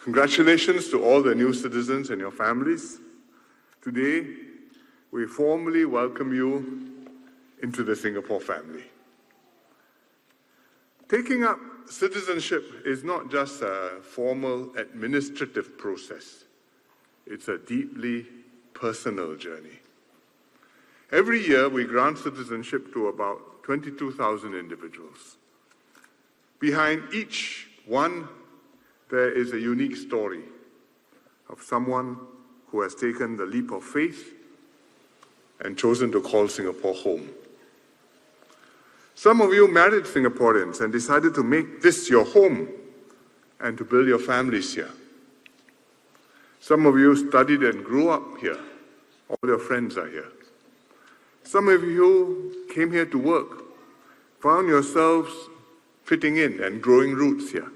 Congratulations to all the new citizens and your families. Today, we formally welcome you into the Singapore family. Taking up citizenship is not just a formal administrative process. It's a deeply personal journey. Every year, we grant citizenship to about 22,000 individuals. Behind each one, there is a unique story of someone who has taken the leap of faith and chosen to call Singapore home. Some of you married Singaporeans and decided to make this your home and to build your families here. Some of you studied and grew up here. All your friends are here. Some of you came here to work, found yourselves fitting in and growing roots here.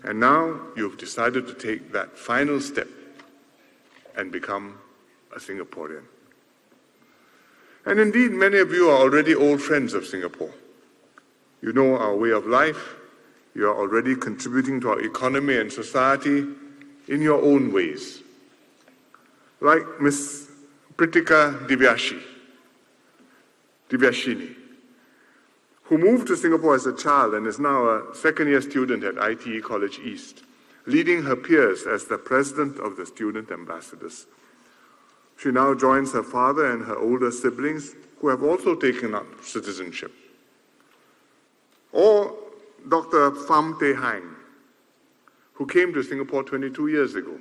And now you've decided to take that final step and become a Singaporean. And indeed, many of you are already old friends of Singapore. You know our way of life. You are already contributing to our economy and society in your own ways. Like Miss Pritika Divyashini, who moved to Singapore as a child and is now a second-year student at ITE College East, leading her peers as the president of the student ambassadors. She now joins her father and her older siblings, who have also taken up citizenship. Or Dr. Pham Teh Hang, who came to Singapore 22 years ago.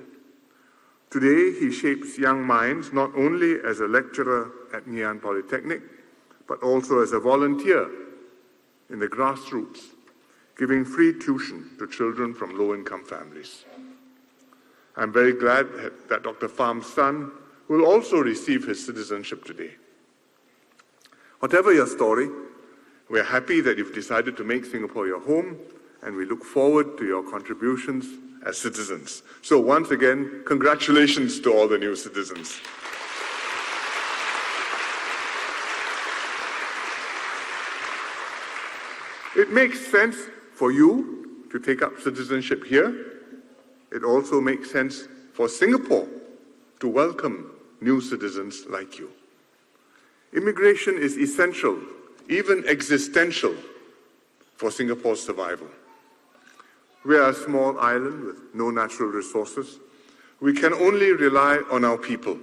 Today, he shapes young minds not only as a lecturer at Nanyang Polytechnic, but also as a volunteer in the grassroots, giving free tuition to children from low-income families. I'm very glad that Dr. Pham's son will also receive his citizenship today. Whatever your story, we're happy that you've decided to make Singapore your home, and we look forward to your contributions as citizens. So once again, congratulations to all the new citizens. It makes sense for you to take up citizenship here. It also makes sense for Singapore to welcome new citizens like you. Immigration is essential, even existential, for Singapore's survival. We are a small island with no natural resources. We can only rely on our people,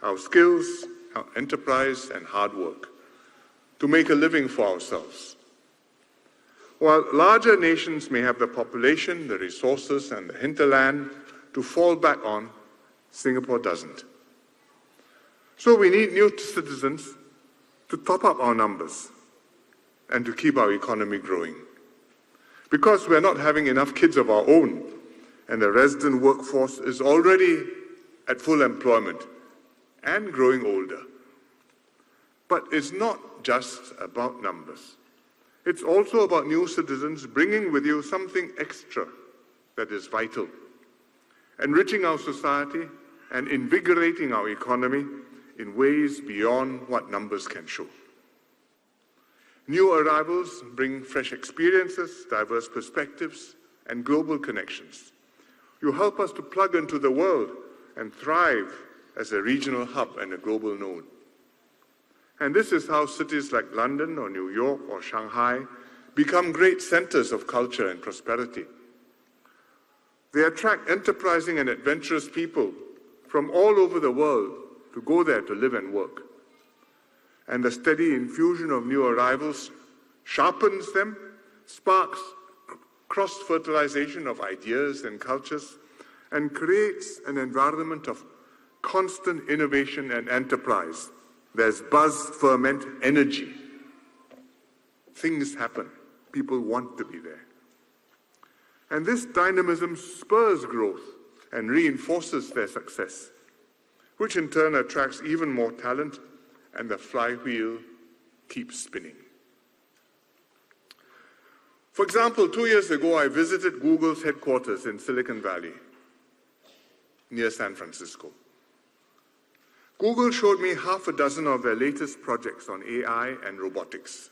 our skills, our enterprise, and hard work to make a living for ourselves. While larger nations may have the population, the resources, and the hinterland to fall back on, Singapore doesn't. So we need new citizens to top up our numbers and to keep our economy growing. Because we're not having enough kids of our own, and the resident workforce is already at full employment and growing older. But it's not just about numbers. It's also about new citizens bringing with you something extra that is vital, enriching our society and invigorating our economy in ways beyond what numbers can show. New arrivals bring fresh experiences, diverse perspectives, and global connections. You help us to plug into the world and thrive as a regional hub and a global node. And this is how cities like London or New York or Shanghai become great centers of culture and prosperity. They attract enterprising and adventurous people from all over the world to go there to live and work. And the steady infusion of new arrivals sharpens them, sparks cross-fertilization of ideas and cultures, and creates an environment of constant innovation and enterprise. There's buzz, ferment, energy. Things happen. People want to be there. And this dynamism spurs growth and reinforces their success, which in turn attracts even more talent, and the flywheel keeps spinning. For example, 2 years ago, I visited Google's headquarters in Silicon Valley, near San Francisco. Google showed me half a dozen of their latest projects on AI and robotics.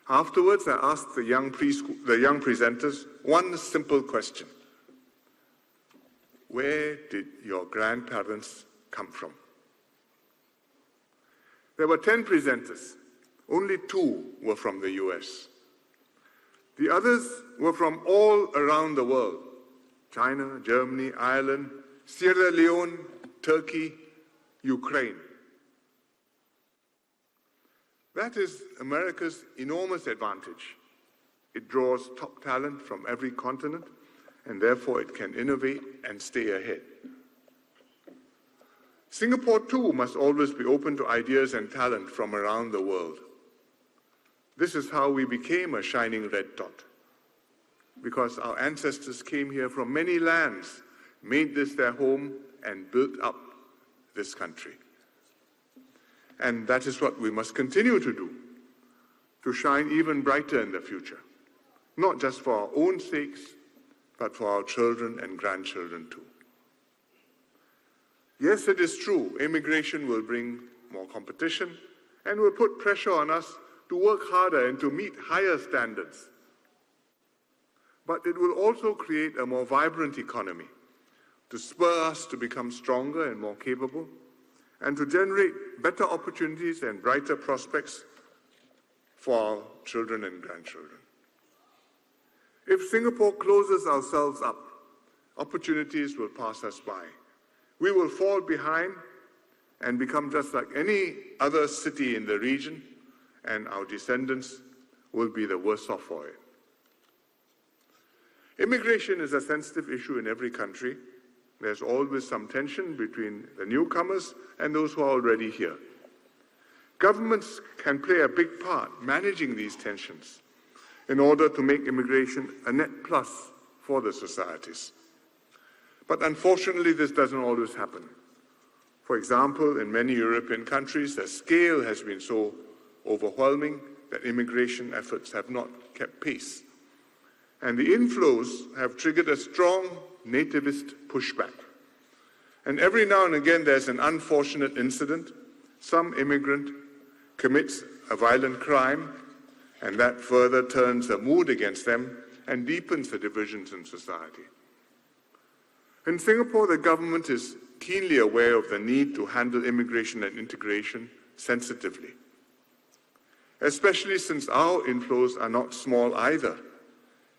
Afterwards, I asked the young presenters one simple question. where did your grandparents come from? There were 10 presenters. Only 2 were from the US. The others were from all around the world: China, Germany, Ireland, Sierra Leone, Turkey, Ukraine. That is America's enormous advantage. It draws top talent from every continent, and therefore it can innovate and stay ahead. Singapore, too, must always be open to ideas and talent from around the world. This is how we became a shining red dot, because our ancestors came here from many lands, made this their home, and built up this country. And that is what we must continue to do, to shine even brighter in the future, not just for our own sakes, but for our children and grandchildren too. Yes, it is true, immigration will bring more competition and will put pressure on us to work harder and to meet higher standards. But it will also create a more vibrant economy, to spur us to become stronger and more capable, and to generate better opportunities and brighter prospects for our children and grandchildren. If Singapore closes ourselves up, opportunities will pass us by. We will fall behind and become just like any other city in the region, and our descendants will be the worse off for it. Immigration is a sensitive issue in every country. There's always some tension between the newcomers and those who are already here. Governments can play a big part managing these tensions in order to make immigration a net plus for the societies. But unfortunately, this doesn't always happen. For example, in many European countries, the scale has been so overwhelming that immigration efforts have not kept pace. And the inflows have triggered a strong nativist pushback. And every now and again, there's an unfortunate incident. Some immigrant commits a violent crime, and that further turns the mood against them and deepens the divisions in society. In Singapore, the government is keenly aware of the need to handle immigration and integration sensitively, especially since our inflows are not small either.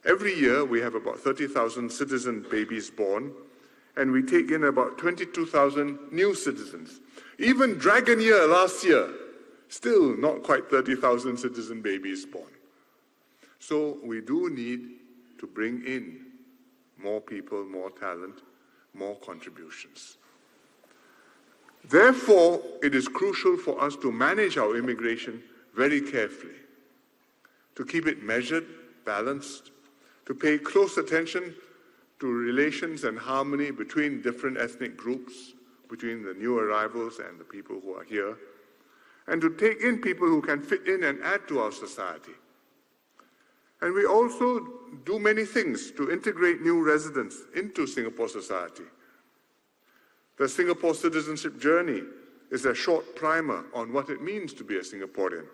Every year, we have about 30,000 citizen babies born, and we take in about 22,000 new citizens. Even Dragon Year last year, still not quite 30,000 citizen babies born. So we do need to bring in more people, more talent, more contributions. Therefore, it is crucial for us to manage our immigration very carefully, to keep it measured, balanced, to pay close attention to relations and harmony between different ethnic groups, between the new arrivals and the people who are here, and to take in people who can fit in and add to our society. And we also do many things to integrate new residents into Singapore society. The Singapore citizenship journey is a short primer on what it means to be a Singaporean.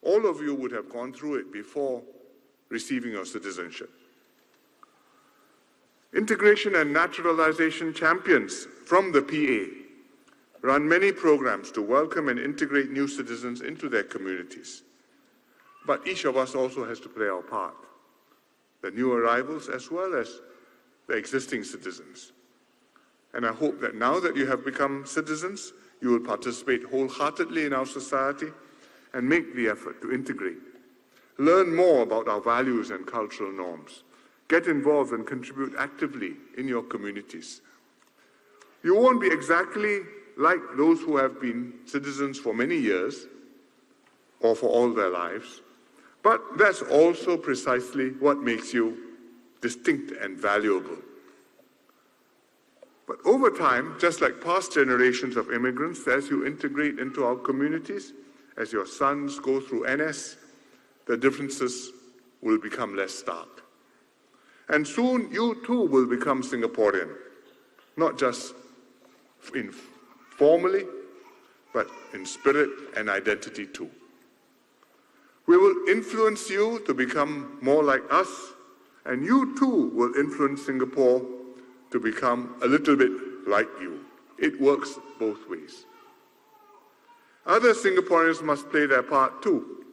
All of you would have gone through it before receiving your citizenship. Integration and naturalization champions from the PA run many programs to welcome and integrate new citizens into their communities. But each of us also has to play our part, the new arrivals as well as the existing citizens. And I hope that now that you have become citizens, you will participate wholeheartedly in our society and make the effort to integrate. Learn more about our values and cultural norms. Get involved and contribute actively in your communities. You won't be exactly like those who have been citizens for many years or for all their lives, but that's also precisely what makes you distinct and valuable. But over time, just like past generations of immigrants, as you integrate into our communities, as your sons go through NS, the differences will become less stark. And soon you too will become Singaporean, not just formally, but in spirit and identity too. We will influence you to become more like us, and you too will influence Singapore to become a little bit like you. It works both ways. Other Singaporeans must play their part too,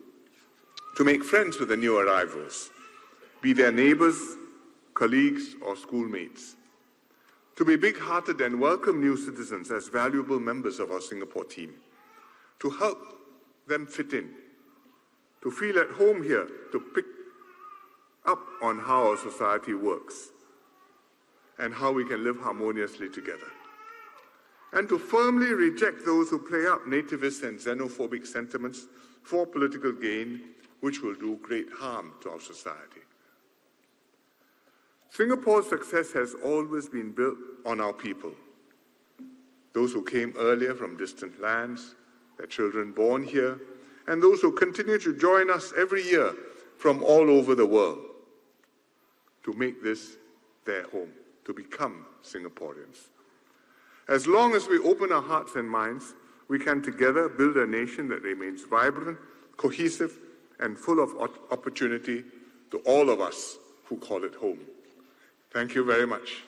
to make friends with the new arrivals, be their neighbors, colleagues, or schoolmates, to be big-hearted and welcome new citizens as valuable members of our Singapore team, to help them fit in, to feel at home here, to pick up on how our society works and how we can live harmoniously together, and to firmly reject those who play up nativist and xenophobic sentiments for political gain, which will do great harm to our society. Singapore's success has always been built on our people, those who came earlier from distant lands, their children born here, and those who continue to join us every year from all over the world to make this their home, to become Singaporeans. As long as we open our hearts and minds, we can together build a nation that remains vibrant, cohesive, and full of opportunity to all of us who call it home. Thank you very much.